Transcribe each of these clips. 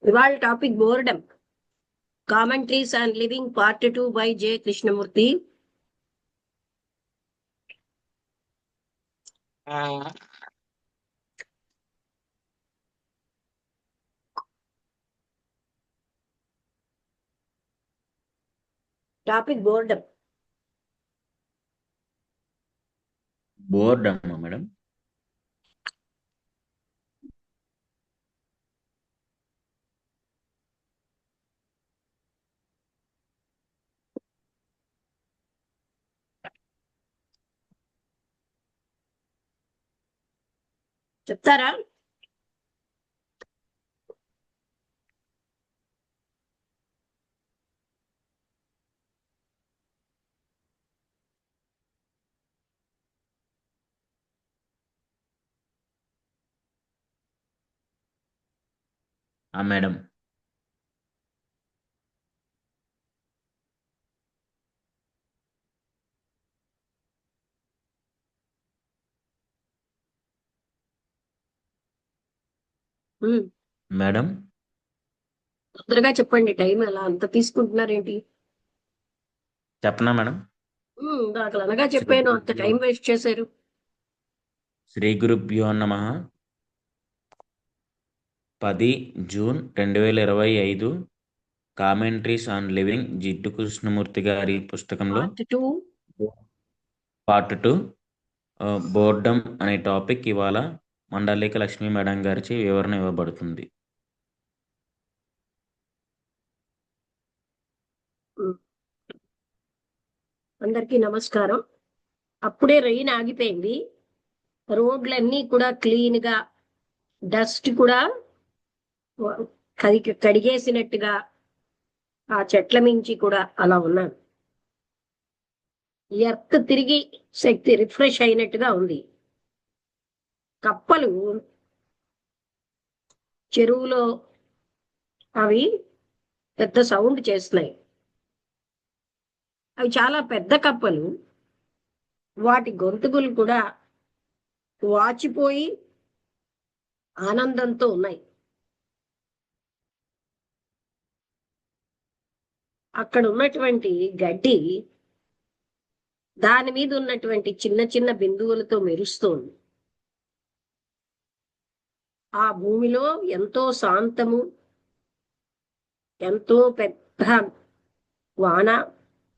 ఇవాళ topic boredom. Commentaries and living part 2 by J Krishnamurthy. Topic boredom. Board అమ్మా madam. చెప్తారా? Madam, madam తొందరగా చెప్పండి. టైం ఎలా అంత తీసుకుంటున్నారేంటి? చెప్పనా మేడం? నాకు అనగా శ్రీ చెప్పాను, అంత గురుభ్యో టైం వేస్ట్ చేశారు. శ్రీ గురుభ్యో నమః. 10 June 2025 commentaries on living Jiddu Krishnamurti గారి పుస్తకంలో పార్ట్ 2. పార్ట్ 2 బోర్డమ్ అనే టాపిక్ ఇవాళ మండలిక లక్ష్మీ మేడం గారిచే వివరణ ఇవ్వబడుతుంది. అందరికీ నమస్కారం. అప్పుడే రెయిన్ ఆగిపోయింది. రోడ్లన్నీ కూడా క్లీన్ గా, డస్ట్ కూడా కడిగేసినట్టుగా, ఆ చెట్ల మించి కూడా అలా ఉన్నాను. ఎర్త్ తిరిగి శక్తి రిఫ్రెష్ అయినట్టుగా ఉంది. కప్పలు చెరువులో అవి పెద్ద సౌండ్ చేస్తున్నాయి. అవి చాలా పెద్ద కప్పలు. వాటి గొంతుకులు కూడా వాచిపోయి ఆనందంతో ఉన్నాయి. అక్కడ ఉన్నటువంటి గడ్డి దాని మీద ఉన్నటువంటి చిన్న చిన్న బిందువులతో మెరుస్తోంది. ఆ భూమిలో ఎంతో శాంతము, ఎంతో పెద్ద వాన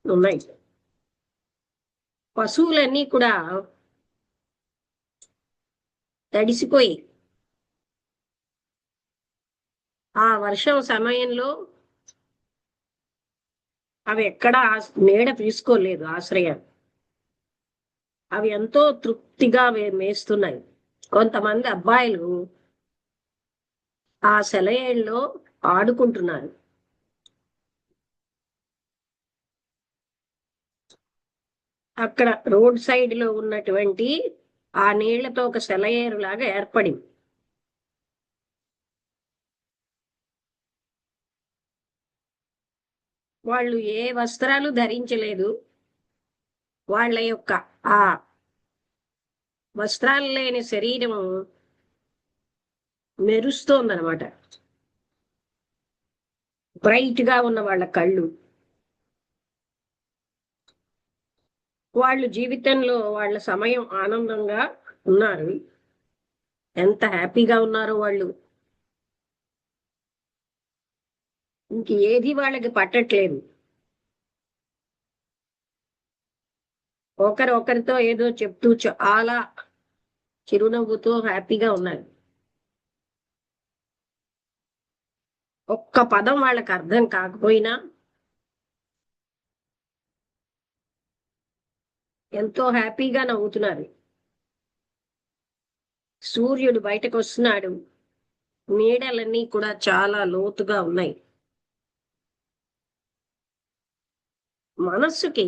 ఉన్నాయి. పశువులన్నీ కూడా తడిసిపోయి ఆ వర్షం సమయంలో అవి ఎక్కడా నీడ తీసుకోలేదు ఆశ్రయం. అవి ఎంతో తృప్తిగా మేస్తున్నాయి. కొంతమంది అబ్బాయిలు ఆ సెలయేళ్ళలో ఆడుకుంటున్నారు. అక్కడ రోడ్ సైడ్ లో ఉన్నటువంటి ఆ నీళ్లతో ఒక సెలయేరు లాగా ఏర్పడింది. వాళ్ళు ఏ వస్త్రాలు ధరించలేదు. వాళ్ళ యొక్క ఆ వస్త్రాలు లేని శరీరం మెరుస్తోందనమాట. బ్రైట్ గా ఉన్న వాళ్ళ కళ్ళు. వాళ్ళు జీవితంలో వాళ్ళ సమయం ఆనందంగా ఉన్నారు. ఎంత హ్యాపీగా ఉన్నారో వాళ్ళు. ఇంక ఏది వాళ్ళకి పట్టట్లేదు. ఒకరితో ఏదో చెప్తూ చాలా చిరునవ్వుతో హ్యాపీగా ఉన్నారు. ఒక్క పదం వాళ్ళకి అర్థం కాకపోయినా ఎంతో హ్యాపీగా నవ్వుతున్నారు. సూర్యుడు బయటకు వస్తున్నాడు. నీడలన్నీ కూడా చాలా లోతుగా ఉన్నాయి. మనస్సుకి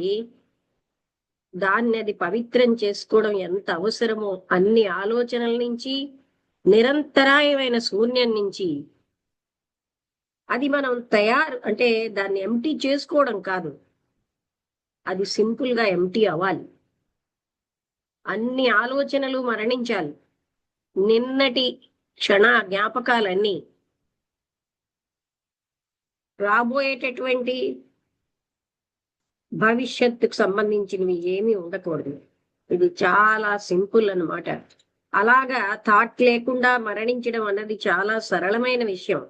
దాన్ని అది పవిత్రం చేసుకోవడం ఎంత అవసరమో, అన్ని ఆలోచనల నుంచి, నిరంతరాయమైన శూన్యం నుంచి అది మనం అంటే దాన్ని ఎంటీ చేసుకోవడం కాదు, అది సింపుల్ గా ఎంటీ అవ్వాలి. అన్ని ఆలోచనలు మరణించాలి. నిన్నటి క్షణ జ్ఞాపకాలన్నీ రాబోయేటటువంటి భవిష్యత్తుకు సంబంధించినవి ఏమీ ఉండకూడదు. ఇది చాలా సింపుల్ అన్నమాట. అలాగా థాట్ లేకుండా మరణించడం అన్నది చాలా సరళమైన విషయం.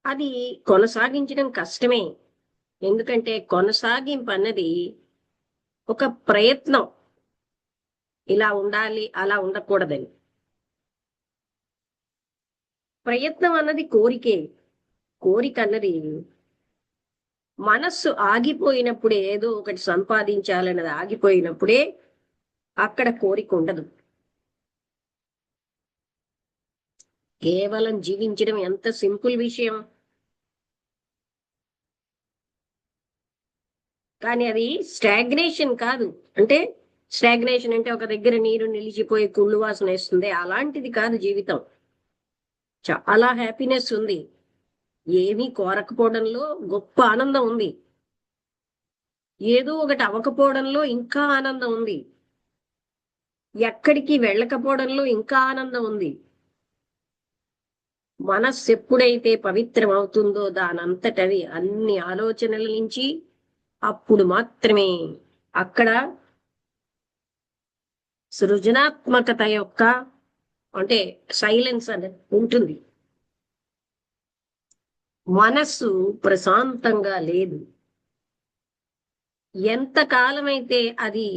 అది కొనసాగించడం కష్టమే. ఎందుకంటే కొనసాగింపు అన్నది ఒక ప్రయత్నం. ఇలా ఉండాలి, అలా ఉండకూడదని. ప్రయత్నం అన్నది కోరికే. కోరిక అన్నది మనస్సు ఆగిపోయినప్పుడే, ఏదో ఒకటి సంపాదించాలన్నది ఆగిపోయినప్పుడే అక్కడ కోరిక ఉండదు. కేవలం జీవించడం ఎంత సింపుల్ విషయం. కానీ అది స్టాగ్నేషన్ కాదు. అంటే స్టాగ్నేషన్ అంటే ఒక దగ్గర నీరు నిలిచిపోయి కుళ్ళు వాసన వేస్తుంది, అలాంటిది కాదు జీవితం. చాలా హ్యాపీనెస్ ఉంది. ఏమీ కోరకపోవడంలో గొప్ప ఆనందం ఉంది. ఏదో ఒకటి అవ్వకపోవడంలో ఇంకా ఆనందం ఉంది. ఎక్కడికి వెళ్ళకపోవడంలో ఇంకా ఆనందం ఉంది. మనస్సు ఎప్పుడైతే పవిత్రం అవుతుందో దానంతటవి అన్ని ఆలోచనల నుంచి అప్పుడు మాత్రమే అక్కడ సృజనాత్మకత యొక్క అంటే సైలెన్స్ అనేది ఉంటుంది. మనస్సు ప్రశాంతంగా లేదు. ఎంతకాలమైతే అది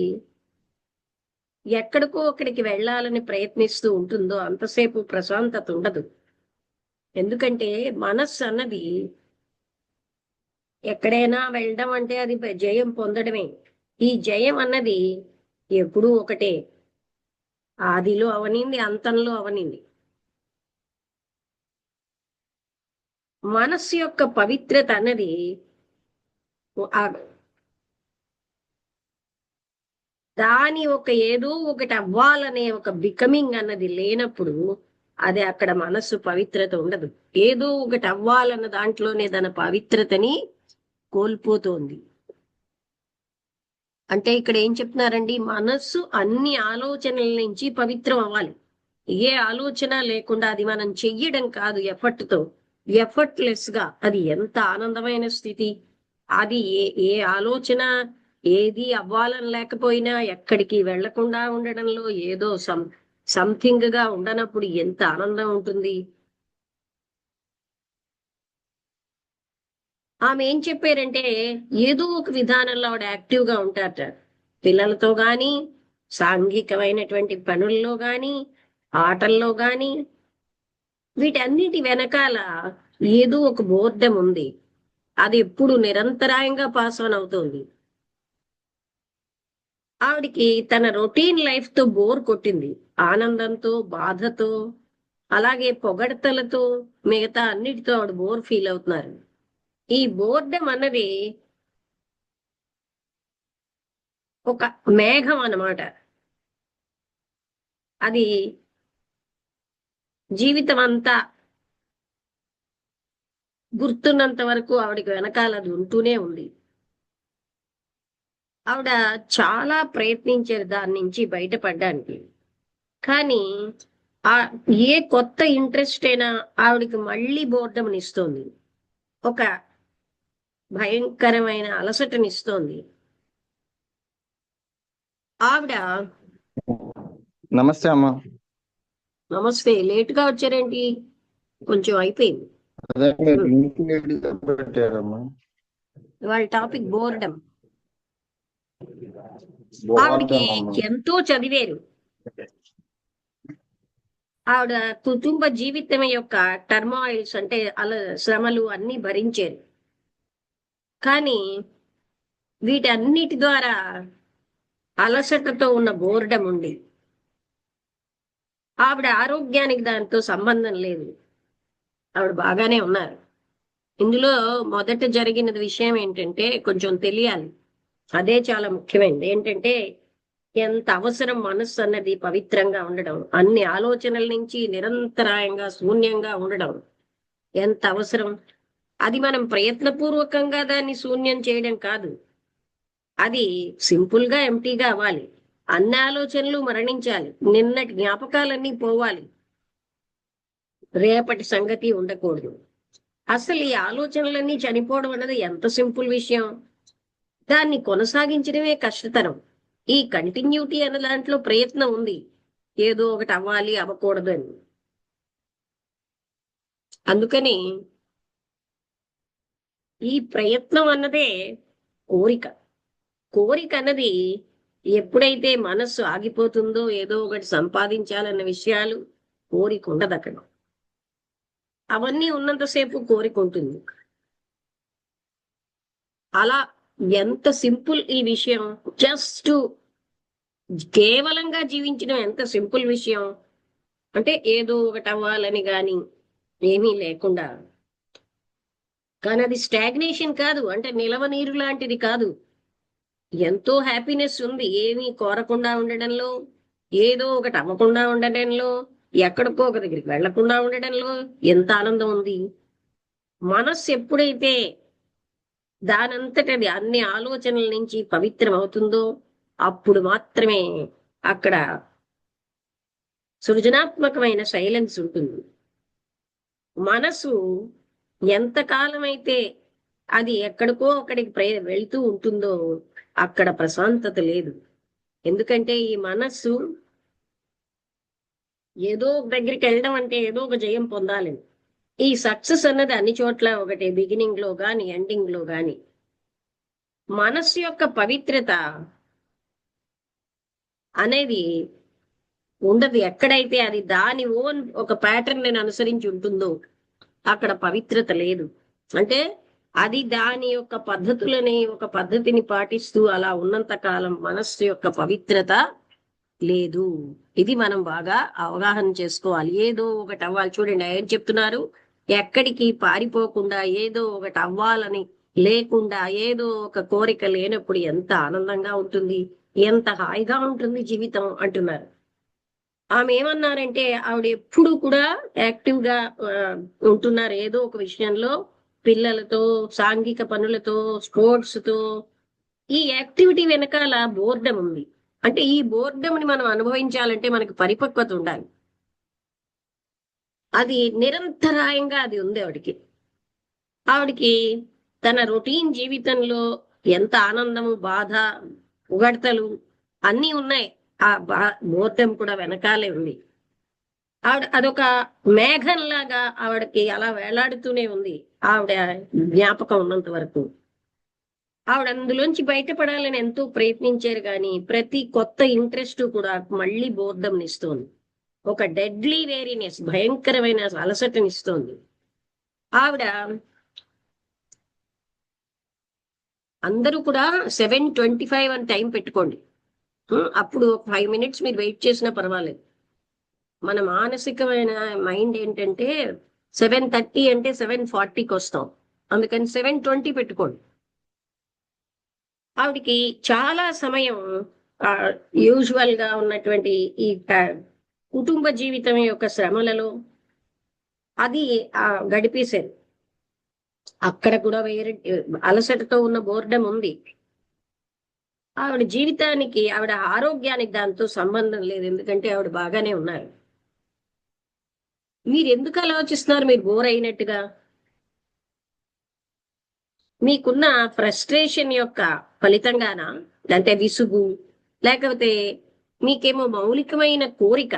ఎక్కడికో అక్కడికి వెళ్ళాలని ప్రయత్నిస్తూ ఉంటుందో అంతసేపు ప్రశాంతత ఉండదు. ఎందుకంటే మనస్సు అన్నది ఎక్కడైనా వెళ్ళడం అంటే అది జయం పొందడమే. ఈ జయం అన్నది ఎప్పుడూ ఒకటే. ఆదిలో అవనింది, అంతంలో అవనింది. మనస్సు యొక్క పవిత్రత అన్నది దాని ఒక ఏదో ఒకటి అవ్వాలనే ఒక బికమింగ్ అన్నది లేనప్పుడు అది అక్కడ మనస్సు పవిత్రత ఉండదు. ఏదో ఒకటి అవ్వాలన్న దాంట్లోనే తన పవిత్రతని కోల్పోతోంది. అంటే ఇక్కడ ఏం చెప్తున్నారండి, మనస్సు అన్ని ఆలోచనల నుంచి పవిత్రం అవ్వాలి. ఏ ఆలోచన లేకుండా అది మనం చెయ్యడం కాదు, ఎఫర్ట్తో, ఎఫర్ట్లెస్ గా. అది ఎంత ఆనందమైన స్థితి. అది ఏ ఆలోచన ఏది అవ్వాలని లేకపోయినా ఎక్కడికి వెళ్లకుండా ఉండడంలో ఏదో సంథింగ్ గా ఉండనప్పుడు ఎంత ఆనందం ఉంటుంది. ఆమె ఏం చెప్పారంటే ఏదో ఒక విధానంలో ఆవిడ యాక్టివ్ గా ఉంటారట. పిల్లలతో గాని, సాంఘికమైనటువంటి పనుల్లో గాని, ఆటల్లో గాని, వీటన్నిటి వెనకాల ఏదో ఒక బోర్డం ఉంది. అది ఎప్పుడు నిరంతరాయంగా పాస్ ఆన్ అవుతుంది. ఆవిడికి తన రొటీన్ లైఫ్ తో బోర్ కొట్టింది. ఆనందంతో, బాధతో, అలాగే పొగడతలతో, మిగతా అన్నిటితో ఆవిడ బోర్ ఫీల్ అవుతున్నారు. ఈ బోర్డం అన్నది ఒక మేఘం అన్నమాట. అది జీవితం అంతా గుర్తున్నంత వరకు ఆవిడకి వెనకాల అది ఉంటూనే ఉంది. ఆవిడ చాలా ప్రయత్నించారు దాని నుంచి బయటపడడానికి. కానీ ఆ ఏ కొత్త ఇంట్రెస్ట్ అయినా ఆవిడకి మళ్ళీ బోర్డంనిస్తోంది. ఒక భయంకరమైన అలసటనిస్తోంది. ఆవిడ నమస్తే అమ్మా. నమస్తే. లేటుగా వచ్చారేంటి? కొంచెం అయిపోయింది. అదే మీరు లింక్ లేట్గా పెట్టారమ్మా. వాళ్ళ టాపిక్ బోర్డం. ఆవిడకి బోర్డం అమ్మా. ఎంతో చదివారు. ఆవిడ కుటుంబ జీవితం యొక్క టర్మాయిల్స్ అంటే శ్రమలు అన్ని భరించారు. కానీ వీటన్నిటి ద్వారా అలసటతో ఉన్న బోర్డం ఉంది. ఆవిడ ఆరోగ్యానికి దాంతో సంబంధం లేదు. ఆవిడ బాగానే ఉన్నారు. ఇందులో మొదట జరిగిన విషయం ఏంటంటే కొంచెం తెలియాలి. అదే చాలా ముఖ్యమైనది. ఏంటంటే ఎంత అవసరం మనస్సు అన్నది పవిత్రంగా ఉండడం, అన్ని ఆలోచనల నుంచి నిరంతరాయంగా శూన్యంగా ఉండడం ఎంత అవసరం. అది మనం ప్రయత్నపూర్వకంగా దాన్ని శూన్యం చేయడం కాదు. అది సింపుల్ గా ఎంటీగా అవ్వాలి. అన్ని ఆలోచనలు మరణించాలి. నిన్నటి జ్ఞాపకాలన్నీ పోవాలి. రేపటి సంగతి ఉండకూడదు. అసలు ఈ ఆలోచనలన్నీ చనిపోవడం అన్నది ఎంత సింపుల్ విషయం. దాన్ని కొనసాగించడమే కష్టతరం. ఈ కంటిన్యూటీ అన్న దాంట్లో ప్రయత్నం ఉంది, ఏదో ఒకటి అవ్వాలి అవ్వకూడదు అని. అందుకని ఈ ప్రయత్నం అన్నదే కోరిక. కోరిక అన్నది ఎప్పుడైతే మనస్సు ఆగిపోతుందో, ఏదో ఒకటి సంపాదించాలన్న విషయాలు, కోరిక ఉండదు అక్కడ. అవన్నీ ఉన్నంతసేపు కోరిక ఉంటుంది. అలా ఎంత సింపుల్ ఈ విషయం. జస్ట్ కేవలంగా జీవించడం ఎంత సింపుల్ విషయం అంటే, ఏదో ఒకటి అవ్వాలని గాని ఏమీ లేకుండా. కానీ అది స్టాగ్నేషన్ కాదు, అంటే నిలవ నీరు లాంటిది కాదు. ఎంతో హ్యాపీనెస్ ఉంది ఏమీ కోరకుండా ఉండడంలో, ఏదో ఒకటి అవ్వకుండా ఉండడంలో, ఎక్కడికో ఒక దగ్గరికి వెళ్లకుండా ఉండడంలో ఎంత ఆనందం ఉంది. మనస్సు ఎప్పుడైతే దానంతటది అన్ని ఆలోచనల నుంచి పవిత్రం అవుతుందో, అప్పుడు మాత్రమే అక్కడ సృజనాత్మకమైన సైలెన్స్ ఉంటుంది. మనసు ఎంతకాలమైతే అది ఎక్కడికో అక్కడికి వెళ్తూ ఉంటుందో అక్కడ ప్రశాంతత లేదు. ఎందుకంటే ఈ మనస్సు ఏదో ఒక దగ్గరికి వెళ్ళడం అంటే ఏదో ఒక జయం పొందాలి. ఈ సక్సెస్ అన్నది అన్ని చోట్ల ఒకటి, బిగినింగ్ లో గాని ఎండింగ్ లో గాని. మనస్సు యొక్క పవిత్రత అనేది ఉండదు. ఎక్కడైతే అది దాని ఓన్ ఒక ప్యాటర్న్ నేను అనుసరించి ఉంటుందో అక్కడ పవిత్రత లేదు. అంటే అది దాని యొక్క పద్ధతులని, ఒక పద్ధతిని పాటిస్తూ అలా ఉన్నంత కాలం మనస్సు యొక్క పవిత్రత లేదు. ఇది మనం బాగా అవగాహన చేసుకోవాలి. ఏదో ఒకటి అవ్వాలి. చూడండి ఏం చెప్తున్నారు, ఎక్కడికి పారిపోకుండా ఏదో ఒకటి అవ్వాలని లేకుండా, ఏదో ఒక కోరిక లేనప్పుడు ఎంత ఆనందంగా ఉంటుంది, ఎంత హాయిగా ఉంటుంది జీవితం అంటున్నారు. ఆమె ఏమన్నారంటే, ఆవిడ ఎప్పుడు కూడా యాక్టివ్ గా ఉంటున్నారు ఏదో ఒక విషయంలో, పిల్లలతో, సాంఘిక పనులతో, స్పోర్ట్స్ తో. ఈ యాక్టివిటీ వెనకాల బోర్డం ఉంది. అంటే ఈ బోర్డంని మనం అనుభవించాలంటే మనకి పరిపక్వత ఉండాలి. అది నిరంతరాయంగా అది ఉంది ఆవిడికి. ఆవిడికి తన రొటీన్ జీవితంలో ఎంత ఆనందము, బాధ, ఉగడతలు అన్నీ ఉన్నాయి. ఆ బోర్డం కూడా వెనకాలే ఉంది. ఆవిడ అదొక మేఘంలాగా ఆవిడకి అలా వేలాడుతూనే ఉంది. ఆవిడ జ్ఞాపకం ఉన్నంత వరకు ఆవిడ అందులోంచి బయటపడాలని ఎంతో ప్రయత్నించారు, కానీ ప్రతి కొత్త ఇంట్రెస్ట్ కూడా మళ్ళీ బోర్డంనిస్తోంది. ఒక డెడ్లీ వేరీనెస్, భయంకరమైన అలసటనిస్తోంది. ఆవిడ అందరూ కూడా 7:25 అని టైం పెట్టుకోండి. అప్పుడు 5 minutes మీరు వెయిట్ చేసినా పర్వాలేదు. మన మానసికమైన మైండ్ ఏంటంటే 7:30 అంటే 7:40కి వస్తాం. అందుకని 7:20 పెట్టుకోండి. ఆవిడికి చాలా సమయం యూజువల్ గా ఉన్నటువంటి ఈ కుటుంబ జీవితం యొక్క శ్రమలలో అది గడిపేశారు. అక్కడ కూడా వేరే అలసటతో ఉన్న బోర్డం ఉంది. ఆవిడ జీవితానికి, ఆవిడ ఆరోగ్యానికి దాంతో సంబంధం లేదు. ఎందుకంటే ఆవిడ బాగానే ఉన్నారు. మీరు ఎందుకు ఆలోచిస్తున్నారు మీరు బోర్ అయినట్టుగా? మీకున్న ఫ్రస్ట్రేషన్ యొక్క ఫలితంగానా, అంటే విసుగు, లేకపోతే మీకేమో మౌలికమైన కోరిక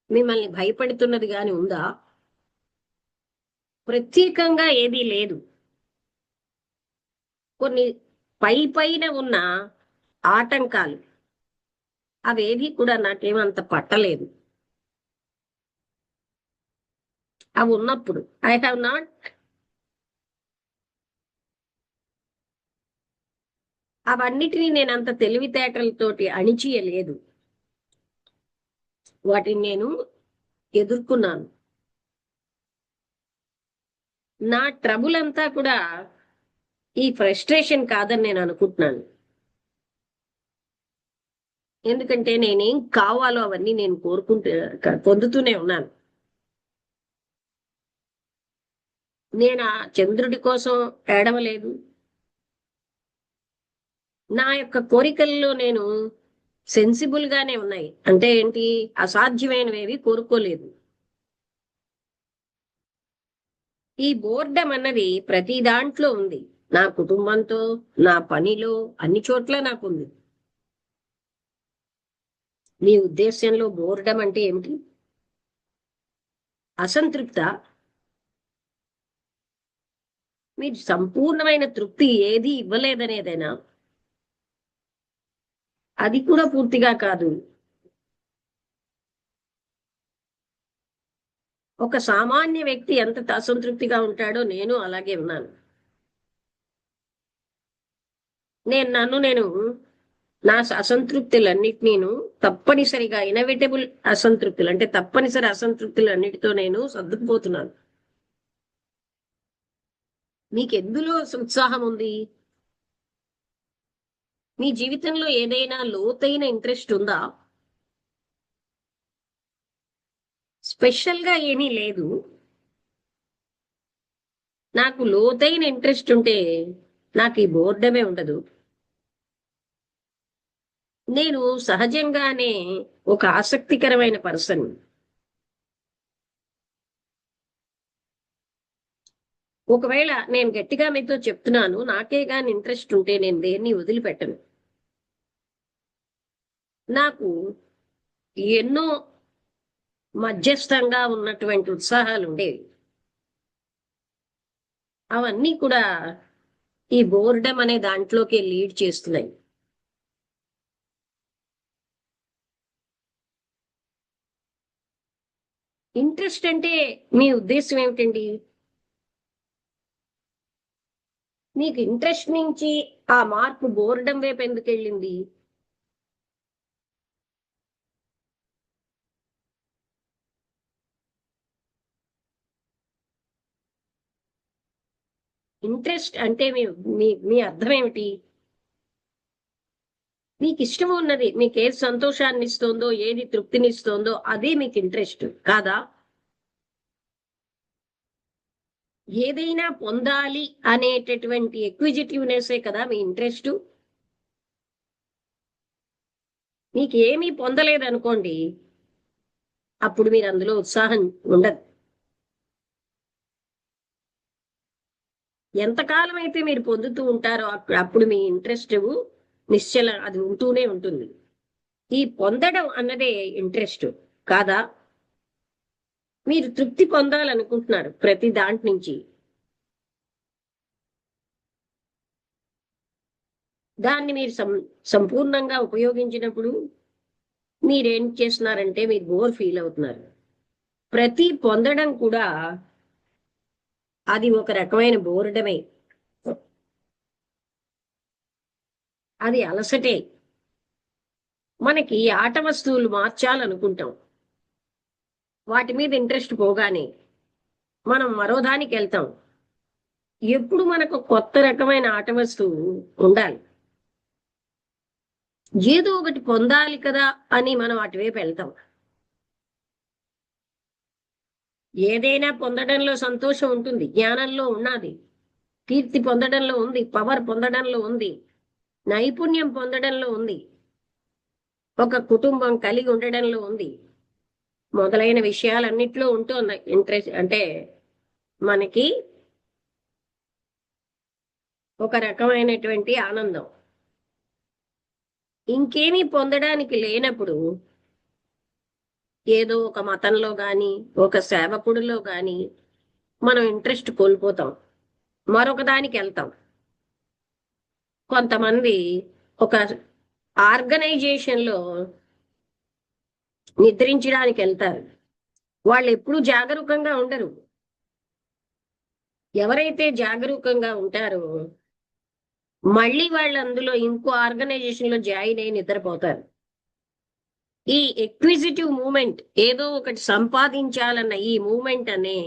మిమ్మల్ని భయపెడుతున్నది గాని ఉందా? ప్రత్యేకంగా ఏదీ లేదు. కొన్ని పైన ఉన్న ఆటంకాలు అవేవి కూడా నాకేమంత పట్టలేదు. అవి ఉన్నప్పుడు ఐ హ్యావ్ నాట్ అవన్నిటినీ నేను అంత తెలివితేటలతోటి అణిచియలేదు. వాటిని నేను ఎదుర్కొన్నాను. నా ట్రబుల్ అంతా కూడా ఈ ఫ్రస్ట్రేషన్ కాదని నేను అనుకుంటున్నాను. ఎందుకంటే నేనేం కావాలో అవన్నీ నేను పొందుతూనే ఉన్నాను. నేను ఆ చంద్రుడి కోసం ఏడవలేదు. నా యొక్క కోరికల్లో నేను సెన్సిబుల్ గానే ఉన్నాయి. అంటే ఏంటి, అసాధ్యమైనవేవి కోరుకోలేదు. ఈ బోర్డమ్ అన్నది ప్రతి దాంట్లో ఉంది. నా కుటుంబంతో, నా పనిలో, అన్ని చోట్ల నాకుంది. మీ ఉద్దేశంలో బోర్డమ్ అంటే ఏమిటి? అసంతృప్త? మీరు సంపూర్ణమైన తృప్తి ఏది ఇవ్వలేదనేదేనా? అది కూడా పూర్తిగా కాదు. ఒక సామాన్య వ్యక్తి ఎంత అసంతృప్తిగా ఉంటాడో నేను అలాగే ఉన్నాను. నేను నా అసంతృప్తులన్నిటినీను తప్పనిసరిగా ఇన్ఎవిటబుల్ అసంతృప్తులు అంటే తప్పనిసరి అసంతృప్తులన్నిటితో నేను సర్దుకుపోతున్నాను. మీకు ఎందులో ఉత్సాహం ఉంది? మీ జీవితంలో ఏదైనా లోతైన ఇంట్రెస్ట్ ఉందా? స్పెషల్ గా ఏమీ లేదు. నాకు లోతైన ఇంట్రెస్ట్ ఉంటే నాకు ఈ బోర్డమే ఉండదు. నేను సహజంగానే ఒక ఆసక్తికరమైన పర్సన్. ఒకవేళ నేను గట్టిగా మీతో చెప్తున్నాను, నాకే గాని ఇంట్రెస్ట్ ఉంటే నేను దేన్ని వదిలిపెట్టను. నాకు ఎన్నో మధ్యస్థంగా ఉన్నటువంటి ఉత్సాహాలు ఉండేవి. అవన్నీ కూడా ఈ బోర్డమ్ అనే దాంట్లోకి లీడ్ చేస్తున్నాయి. ఇంట్రెస్ట్ అంటే మీ ఉద్దేశం ఏమిటండి? మీకు ఇంట్రెస్ట్ నుంచి ఆ మార్పు బోర్డమ్ వైపు ఎందుకు వెళ్ళింది? ఇంట్రెస్ట్ అంటే మీ మీ మీ అర్థం ఏమిటి? మీకు ఇష్టం ఉన్నది, మీకు ఏది సంతోషాన్ని ఇస్తుందో, ఏది తృప్తినిస్తుందో అదే మీకు ఇంట్రెస్ట్ కాదా? ఏదైనా పొందాలి అనేటటువంటి ఎక్విజిటివ్నెస్సే కదా మీ ఇంట్రెస్ట్. మీకు ఏమీ పొందలేదనుకోండి, అప్పుడు మీరు అందులో ఉత్సాహం ఉండదు. ఎంతకాలం అయితే మీరు పొందుతూ ఉంటారో అప్పుడు మీ ఇంట్రెస్ట్ నిశ్చల అది ఉంటూనే ఉంటుంది. ఈ పొందడం అన్నదే ఇంట్రెస్ట్ కాదా? మీరు తృప్తి పొందాలనుకుంటున్నారు ప్రతి దాంట్ నుంచి. దాన్ని మీరు సంపూర్ణంగా ఉపయోగించినప్పుడు మీరేం చేస్తున్నారంటే మీరు బోర్ ఫీల్ అవుతున్నారు. ప్రతి పొందడం కూడా అది ఒక రకమైన బోర్డమే, అది అలసటే. మనకి ఆట వస్తువులు మార్చాలనుకుంటాం. వాటి మీద ఇంట్రెస్ట్ పోగానే మనం మరో దానికి వెళ్తాం. ఎప్పుడు మనకు కొత్త రకమైన ఆట వస్తువు ఉండాలి. ఏదో ఒకటి పొందాలి కదా అని మనం అటువైపు వెళ్తాం. ఏదైనా పొందడంలో సంతోషం ఉంటుంది, జ్ఞానంలో ఉన్నది, కీర్తి పొందడంలో ఉంది, పవర్ పొందడంలో ఉంది, నైపుణ్యం పొందడంలో ఉంది, ఒక కుటుంబం కలిగి ఉండడంలో ఉంది, మొదలైన విషయాలన్నిట్లో ఉంటుంది ఇంట్రెస్ట్. అంటే మనకి ఒక రకమైనటువంటి ఆనందం. ఇంకేమీ పొందడానికి లేనప్పుడు ఏదో ఒక మతంలో గాని, ఒక సేవకుడిలో గాని మనం ఇంట్రెస్ట్ కోల్పోతాం, మరొక దానికి వెళ్తాం. కొంతమంది ఒక ఆర్గనైజేషన్ లో నిద్రించడానికి వెళ్తారు. వాళ్ళు ఎప్పుడూ జాగరూకంగా ఉండరు. ఎవరైతే జాగరూకంగా ఉంటారో మళ్ళీ వాళ్ళు అందులో ఇంకో ఆర్గనైజేషన్ లో జాయిన్ అయి నిద్రపోతారు. ఈ ఎక్విజిటివ్ మూమెంట్, ఏదో ఒకటి సంపాదించాలన్న ఈ మూమెంట్ అనే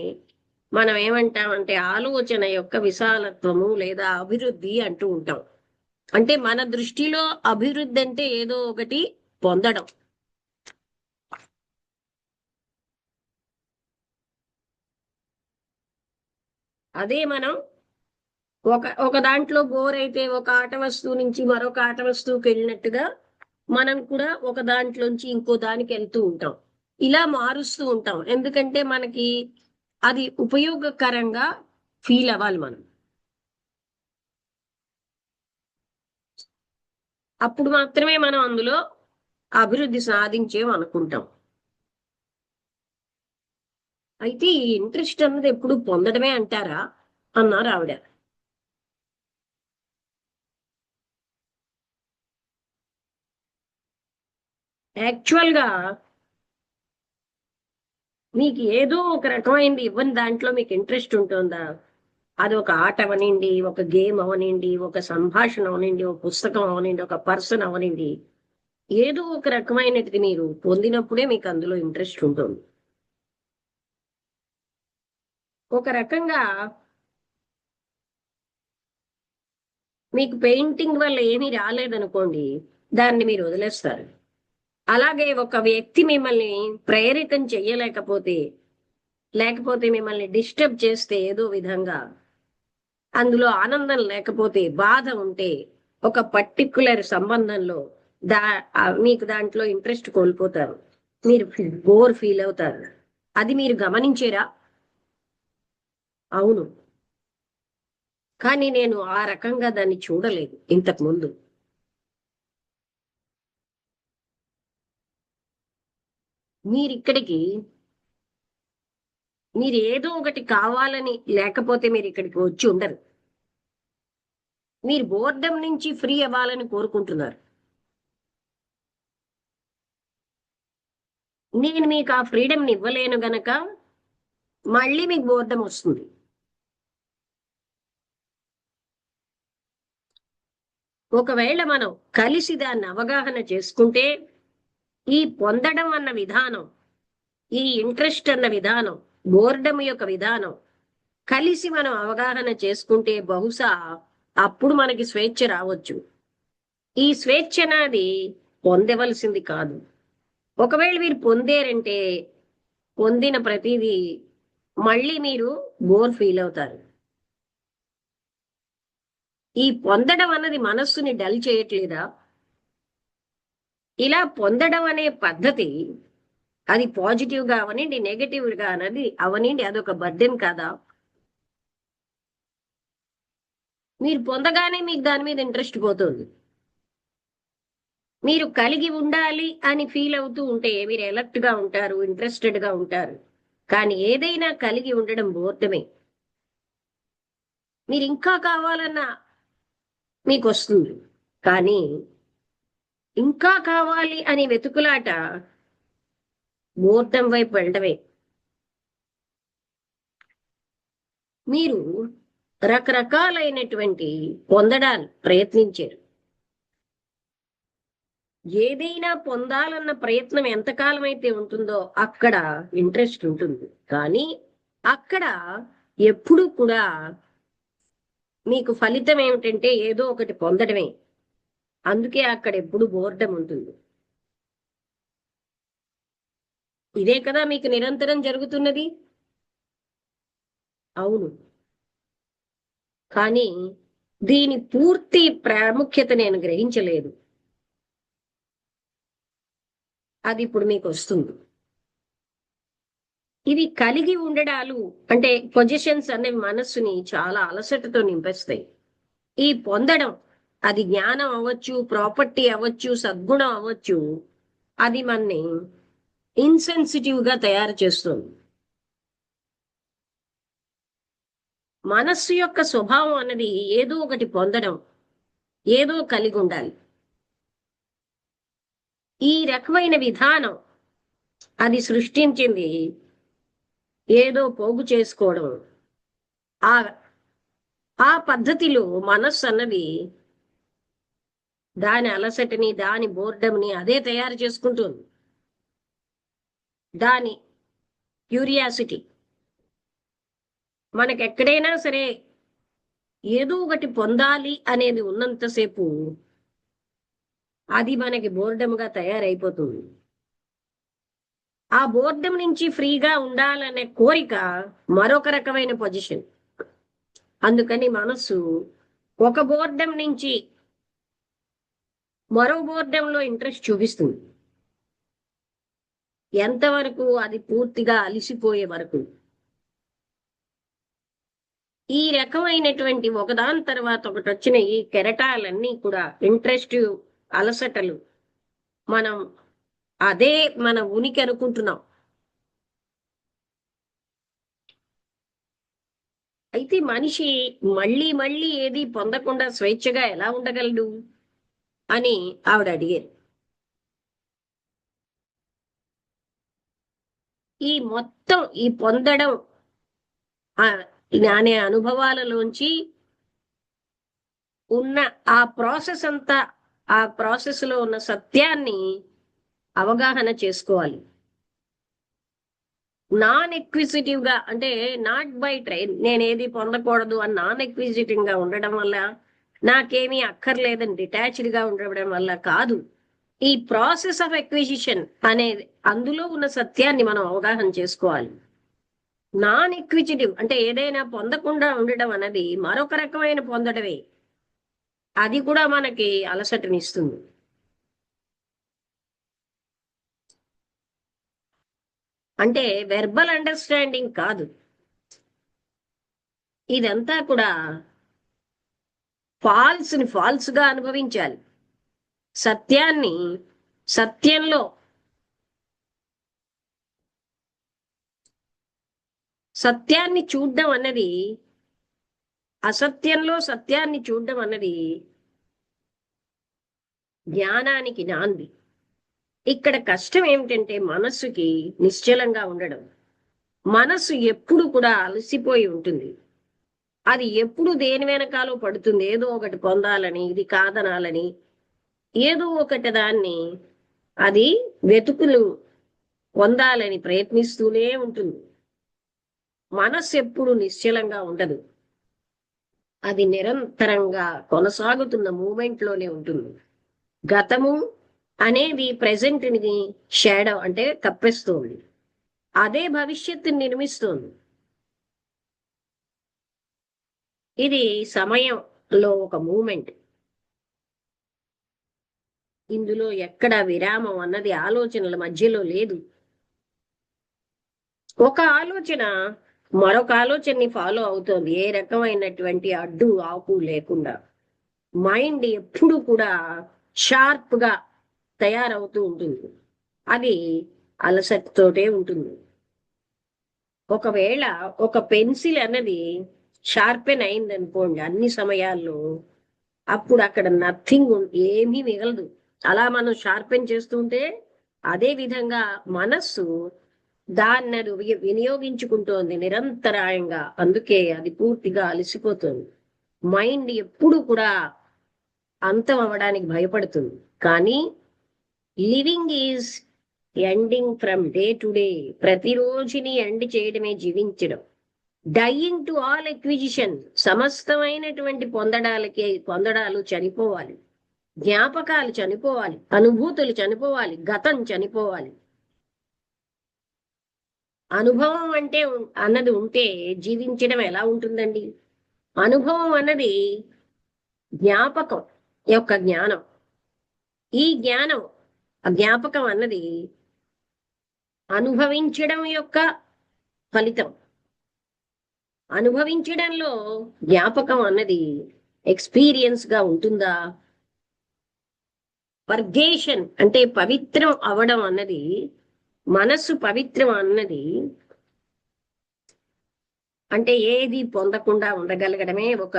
మనం ఏమంటామంటే ఆలోచన యొక్క విశాలత్వము లేదా అభివృద్ధి అంటూ ఉంటాం. అంటే మన దృష్టిలో అభివృద్ధి అంటే ఏదో ఒకటి పొందడం. అదే మనం ఒక ఒక దాంట్లో బోర్ అయితే ఒక ఆట వస్తువు నుంచి మరొక ఆట వస్తువుకి వెళ్ళినట్టుగా మనం కూడా ఒక దాంట్లోంచి ఇంకో దానికి వెళ్తూ ఉంటాం. ఇలా మారుస్తూ ఉంటాం. ఎందుకంటే మనకి అది ఉపయోగకరంగా ఫీల్ అవ్వాలి మనం. అప్పుడు మాత్రమే మనం అందులో అభివృద్ధి సాధించేం అనుకుంటాం. అయితే ఈ ఇంట్రెస్ట్ అన్నది ఎప్పుడు పొందడమే అంటారా అన్నారు ఆవిడ. యాక్చువల్ గా మీకు ఏదో ఒక రకమైనది ఇవ్వని దాంట్లో మీకు ఇంట్రెస్ట్ ఉంటుందా? అది ఒక ఆట అవనండి, ఒక గేమ్ అవనండి, ఒక సంభాషణ అవనండి, ఒక పుస్తకం అవనండి, ఒక పర్సన్ అవనండి, ఏదో ఒక రకమైనది మీరు పొందినప్పుడే మీకు అందులో ఇంట్రెస్ట్ ఉంటుంది. ఒక రకంగా మీకు పెయింటింగ్ వల్ల ఏమీ రాలేదనుకోండి, దాన్ని మీరు వదిలేస్తారు. అలాగే ఒక వ్యక్తి మిమ్మల్ని ప్రేరితం చెయ్యలేకపోతే, లేకపోతే మిమ్మల్ని డిస్టర్బ్ చేస్తే ఏదో విధంగా, అందులో ఆనందం లేకపోతే, బాధ ఉంటే, ఒక పర్టిక్యులర్ సంబంధంలో మీకు దాంట్లో ఇంట్రెస్ట్ కోల్పోతారు. మీరు బోర్ ఫీల్ అవుతారు. అది మీరు గమనించారా? అవును. కానీ నేను ఆ రకంగా దాన్ని చూడలేదు ఇంతకు ముందు. మీరిక్కడికి మీరు ఏదో ఒకటి కావాలని, లేకపోతే మీరు ఇక్కడికి వచ్చి ఉండరు. మీరు బోర్డమ్ నుంచి ఫ్రీ అవ్వాలని కోరుకుంటున్నారు. నేను మీకు ఆ ఫ్రీడమ్ని ఇవ్వలేను గనక మళ్ళీ మీకు బోర్డమ్ వస్తుంది. ఒకవేళ మనం కలిసి దాన్ని అవగాహన చేసుకుంటే, ఈ పొందడం అన్న విధానం, ఈ ఇంట్రెస్ట్ అన్న విధానం, బోర్డమ్ యొక్క విధానం కలిసి మనం అవగాహన చేసుకుంటే బహుశా అప్పుడు మనకి స్వేచ్ఛ రావచ్చు. ఈ స్వేచ్ఛ నాది పొందవలసింది కాదు. ఒకవేళ మీరు పొందారంటే పొందిన ప్రతిదీ మళ్ళీ మీరు బోర్ ఫీల్ అవుతారు. ఈ పొందడం అన్నది మనస్సుని డల్ చేయట్లేదా? ఇలా పొందడం అనే పద్ధతి, అది పాజిటివ్ గా అవనండి, నెగటివ్ గా అన్నది అవనండి, అదొక బర్డెన్ కాదా? మీరు పొందగానే మీకు దాని మీద ఇంట్రెస్ట్ పోతుంది. మీరు కలిగి ఉండాలి అని ఫీల్ అవుతూ ఉంటే మీరు ఎలర్ట్ గా ఉంటారు, ఇంట్రెస్టెడ్ గా ఉంటారు. కానీ ఏదైనా కలిగి ఉండడం బోర్డమే. మీరు ఇంకా కావాలన్నా మీకు వస్తుంది. కానీ ఇంకా కావాలి అని వెతుకులాట బోర్డం వైపు వెళ్ళడమే. మీరు రకరకాలైనటువంటి పొందడాలు ప్రయత్నించారు. ఏదైనా పొందాలన్న ప్రయత్నం ఎంతకాలం అయితే ఉంటుందో అక్కడ ఇంట్రెస్ట్ ఉంటుంది. కానీ అక్కడ ఎప్పుడు కూడా మీకు ఫలితం ఏమిటంటే ఏదో ఒకటి పొందడమే. అందుకే అక్కడ ఎప్పుడు బోర్డం ఉంటుంది. ఇదే కదా మీకు నిరంతరం జరుగుతున్నది. అవును. కానీ దీని పూర్తి ప్రాముఖ్యత నేను గ్రహించలేదు. అది ఇప్పుడు మీకు వస్తుంది. ఇవి కలిగి ఉండడాలు అంటే పొజిషన్స్ అనేవి మనస్సుని చాలా అలసటతో నింపేస్తాయి. ఈ పొందడం, అది జ్ఞానం అవ్వచ్చు, ప్రాపర్టీ అవ్వచ్చు, సద్గుణం అవ్వచ్చు, అది మనని ఇన్సెన్సిటివ్ గా తయారు చేస్తుంది. మనస్సు యొక్క స్వభావం అన్నది ఏదో ఒకటి పొందడం, ఏదో కలిగి ఉండాలి. ఈ రకమైన విధానం అది సృష్టించింది ఏదో పోగు చేసుకోవడం. ఆ ఆ పద్ధతిలో మనస్సు అన్నది దాని అలసటని, దాని బోర్డమ్ని అదే తయారు చేసుకుంటుంది. దాని క్యూరియాసిటీ మనకి ఎక్కడైనా సరే ఏదో ఒకటి పొందాలి అనేది ఉన్నంతసేపు అది మనకి బోర్డమ్గా తయారైపోతుంది. ఆ బోర్డమ్ నుంచి ఫ్రీగా ఉండాలనే కోరిక మరొక రకమైన పొజిషన్. అందుకని మనస్సు ఒక బోర్డమ్ నుంచి మరో బోర్డంలో ఇంట్రెస్ట్ చూపిస్తుంది. ఎంతవరకు? అది పూర్తిగా అలిసిపోయే వరకు. ఈ రకమైనటువంటి ఒకదాని తర్వాత ఒకటి వచ్చిన ఈ కెరటాలన్నీ కూడా ఇంట్రెస్ట్, అలసటలు, మనం అదే మన ఉనికి అనుకుంటున్నాం. అయితే మనిషి మళ్ళీ మళ్ళీ ఏది పొందకుండా స్వేచ్ఛగా ఎలా ఉండగలడు అని ఆవిడ అడిగారు. ఈ మొత్తం ఈ పొందడం అనే అనుభవాలలోంచి ఉన్న ఆ ప్రాసెస్ అంతా, ఆ ప్రాసెస్ లో ఉన్న సత్యాన్ని అవగాహన చేసుకోవాలి. నాన్ ఎక్విజిటివ్ గా, అంటే నాట్ బై ట్రైన్, నేనేది పొందకూడదు అని నాన్ ఎక్విజిటివ్ గా ఉండడం వల్ల, నాకేమీ అక్కర్లేదని డిటాచ్డ్ గా ఉండడం వల్ల కాదు. ఈ ప్రాసెస్ ఆఫ్ ఎక్విజిషన్ అనేది, అందులో ఉన్న సత్యాన్ని మనం అవగాహన చేసుకోవాలి. నాన్ ఎక్విజిటివ్ అంటే ఏదైనా పొందకుండా ఉండడం అనేది మరొక రకమైన పొందడమే. అది కూడా మనకి అలసటనిస్తుంది. అంటే వెర్బల్ అండర్స్టాండింగ్ కాదు, ఇదంతా కూడా ఫాల్స్ గా అనుభవించాలి. సత్యాన్ని సత్యంలో, సత్యాన్ని చూడడం అన్నది, అసత్యంలో సత్యాన్ని చూడడం అన్నది జ్ఞానానికి నాంది. ఇక్కడ కష్టం ఏమిటంటే మనస్సుకి నిశ్చలంగా ఉండడం. మనస్సు ఎప్పుడు కూడా అలసిపోయి ఉంటుంది. అది ఎప్పుడు దేని వెనకాలో పడుతుంది, ఏదో ఒకటి పొందాలని, ఇది కాదనాలని, ఏదో ఒకటి దాన్ని అది వెతుకులు పొందాలని ప్రయత్నిస్తూనే ఉంటుంది. మనస్సు ఎప్పుడు నిశ్చలంగా ఉండదు. అది నిరంతరంగా కొనసాగుతున్న మూమెంట్ లోనే ఉంటుంది. గతము అనేది ప్రెసెంట్ ని షాడో అంటే కప్పేస్తోంది, అదే భవిష్యత్తుని నిర్మిస్తోంది. ఇది సమయంలో ఒక మూమెంట్. ఇందులో ఎక్కడ విరామం అన్నది ఆలోచనల మధ్యలో లేదు. ఒక ఆలోచన మరొక ఆలోచనని ఫాలో అవుతోంది, ఏ రకమైనటువంటి అడ్డు ఆపు లేకుండా. మైండ్ ఎప్పుడు కూడా షార్ప్ గా తయారవుతూ ఉంటుంది. అది అలసటతోటే ఉంటుంది. ఒకవేళ ఒక పెన్సిల్ అన్నది షార్పెన్ అయింది అనుకోండి అన్ని సమయాల్లో, అప్పుడు అక్కడ నథింగ్, ఏమీ మిగలదు. అలా మనం షార్పెన్ చేస్తుంటే అదే విధంగా మనస్సు దాన్ని అది వినియోగించుకుంటోంది నిరంతరాయంగా. అందుకే అది పూర్తిగా అలసిపోతుంది. మైండ్ ఎప్పుడు కూడా అంతం అవ్వడానికి భయపడుతుంది. కానీ living is ending from day to day. ప్రతిరోజుని ఎండ్ చేయడమే జీవించడం. డయింగ్ టు ఆల్ ఎక్విజిషన్, సమస్తమైనటువంటి పొందడాలు చనిపోవాలి, జ్ఞాపకాలు చనిపోవాలి, అనుభూతులు చనిపోవాలి, గతం చనిపోవాలి. అనుభవం అంటే అన్నది ఉంటే జీవించడం ఎలా ఉంటుందండి? అనుభవం అన్నది జ్ఞాపకం యొక్క జ్ఞానం. ఈ జ్ఞానం, జ్ఞాపకం అన్నది అనుభవించడం యొక్క ఫలితం. అనుభవించడంలో జ్ఞాపకం అన్నది ఎక్స్పీరియన్స్ గా ఉంటుందా? పర్గేషన్ అంటే పవిత్రం అవడం అన్నది, మనస్సు పవిత్రం అన్నది అంటే ఏది పొందకుండా ఉండగలగడమే ఒక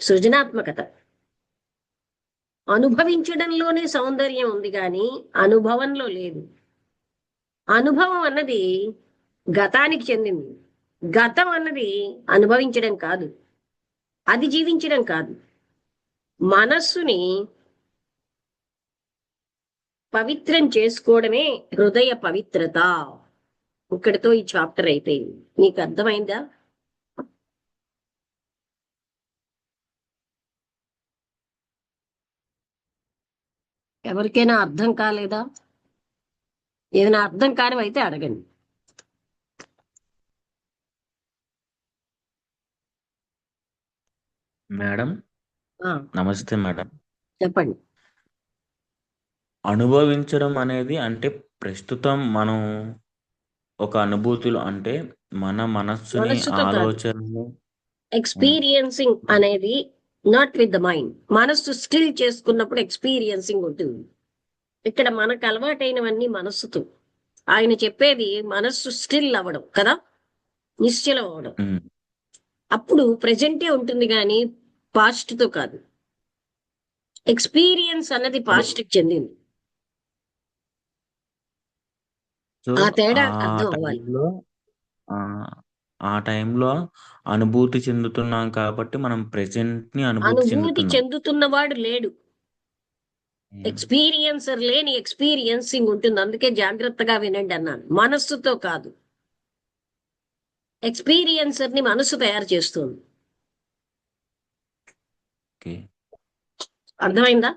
సృజనాత్మకత. అనుభవించడంలోనే సౌందర్యం ఉంది కానీ అనుభవంలో లేదు. అనుభవం అన్నది గతానికి చెందింది. గతం అన్నది అనుభవించడం కాదు, అది జీవించడం కాదు. మనస్సుని పవిత్రం చేసుకోవడమే హృదయ పవిత్రత. ఇక్కడితో ఈ చాప్టర్ అయిపోయింది. నీకు అర్థమైందా? ఎవరికైనా అర్థం కాలేదా? ఏదైనా అర్థం కానివైతే అడగండి. మేడం, ఆ, నమస్తే మేడం. చెప్పండి. అనుభవించడం అనేది అంటే ప్రస్తుతం మనం ఒక అనుభూతిలో అంటే మన మనస్సుని మనస్సుతో కాదు, ఆలోచనలు ఉమ్, ఎక్స్పీరియన్సింగ్ అనేది నాట్ విత్ ద మైండ్. మనస్సు స్టిల్ చేసుకున్నప్పుడు ఎక్స్పీరియన్సింగ్ ఉంటుంది. ఇక్కడ మనకు అలవాటైనవన్నీ మనస్సుతో. ఆయన చెప్పేది మనస్సు స్టిల్ అవ్వడం కదా, నిశ్చలం అవ్వడం. ఉమ్. అప్పుడు ప్రెజెంటే ఉంటుంది కానీ పాస్ట్ తో కాదు. ఎక్స్పీరియన్స్ అన్నది అదే. పాస్ట్ కి చెందింది. సో ఆ ఆ తేడా అర్థం అవ్వాలి. టైంలో ఆ ఆ టైంలో అనుభూతి చెందుతున్నాం కాబట్టి మనం ప్రెజెంట్ ని అనుభూతి అనుభూతి చెందుతున్నాం. చెందుతున్నవాడు లేడు. ఉమ్. ఎక్స్పీరియన్సర్ లేని ఎక్స్పీరియన్సింగ్ ఉంటుంది. అందుకే జాగ్రత్తగా వినండి అన్నాను. మనస్సుతో కాదు, ఎక్స్పీరియన్సర్ ని మనస్సు తయారు చేస్తుంది. ఓకే, అర్థమైందా?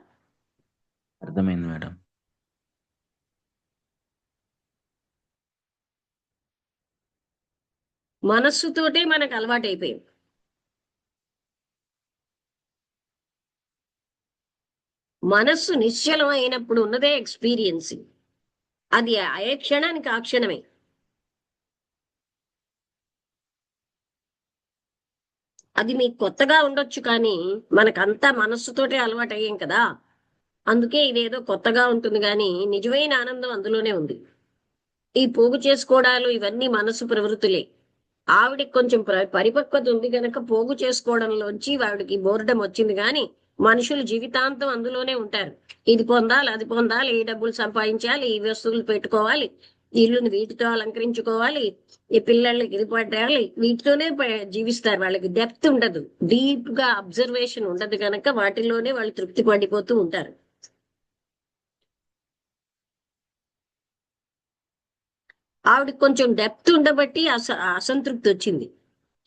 అర్థమైంది మేడం. మనస్సుతోటే మనకు అలవాటు అయిపోయింది. మనస్సు నిశ్చలం అయినప్పుడు ఉన్నదే ఎక్స్పీరియన్సింగ్. అది ఏ క్షణానికి ఆ క్షణమే. అది మీకు కొత్తగా ఉండొచ్చు కానీ మనకంతా మనస్సుతోటే అలవాటు అయ్యాం కదా. అందుకే ఇదేదో కొత్తగా ఉంటుంది కానీ నిజమైన ఆనందం అందులోనే ఉంది. ఈ పోగు చేసుకోవడాలు ఇవన్నీ మనస్సు ప్రవృత్తులే. ఆవిడకి కొంచెం పరిపక్వత ఉంది కనుక పోగు చేసుకోవడంలోంచి ఆవిడకి బోర్డం వచ్చింది కానీ మనుషులు జీవితాంతం అందులోనే ఉంటారు. ఇది పొందాలి, అది పొందాలి, ఈ డబ్బులు సంపాదించాలి, ఈ వస్తువులు పెట్టుకోవాలి, ఇల్లుని వీటితో అలంకరించుకోవాలి, ఈ పిల్లలకి ఇది పట్టాలి, వీటితోనే జీవిస్తారు. వాళ్ళకి డెప్త్ ఉండదు, డీప్ గా అబ్జర్వేషన్ ఉండదు కనుక వాటిలోనే వాళ్ళు తృప్తి పడిపోతూ ఉంటారు. ఆవిడకి కొంచెం డెప్త్ ఉండబట్టి అసంతృప్తి వచ్చింది,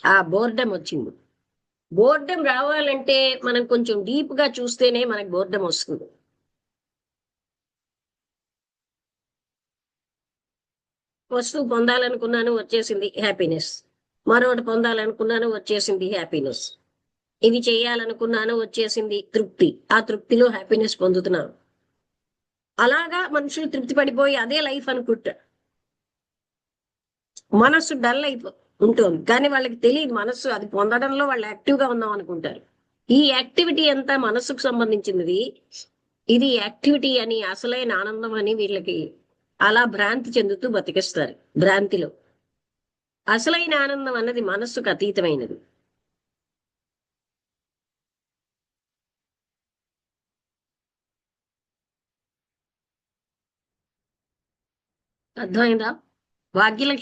ఆ బోర్డం వచ్చింది. బోర్డం రావాలంటే మనం కొంచెం డీప్ గా చూస్తేనే మనకు బోర్డం వస్తుంది. వస్తువు పొందాలనుకున్నాను, వచ్చేసింది, హ్యాపీనెస్. మరొకటి పొందాలనుకున్నాను, వచ్చేసింది, హ్యాపీనెస్. ఇవి చేయాలనుకున్నాను, వచ్చేసింది, తృప్తి. ఆ తృప్తిలో హ్యాపీనెస్ పొందుతున్నాను. అలాగా మనుషులు తృప్తి పడిపోయి అదే లైఫ్ అనుకుంటారు. మనస్సు డల్ ఉంటుంది కానీ వాళ్ళకి తెలియదు మనస్సు అది పొందడంలో వాళ్ళు యాక్టివ్ గా ఉన్నాం అనుకుంటారు. ఈ యాక్టివిటీ అంతా మనస్సుకు సంబంధించినది. ఇది యాక్టివిటీ అని, అసలైన ఆనందం అని వీళ్ళకి అలా భ్రాంతి చెందుతూ బతికిస్తారు. భ్రాంతిలో అసలైన ఆనందం అన్నది మనస్సుకు అతీతమైనది. అర్థమైందా? భాగ్యలక్ష్మి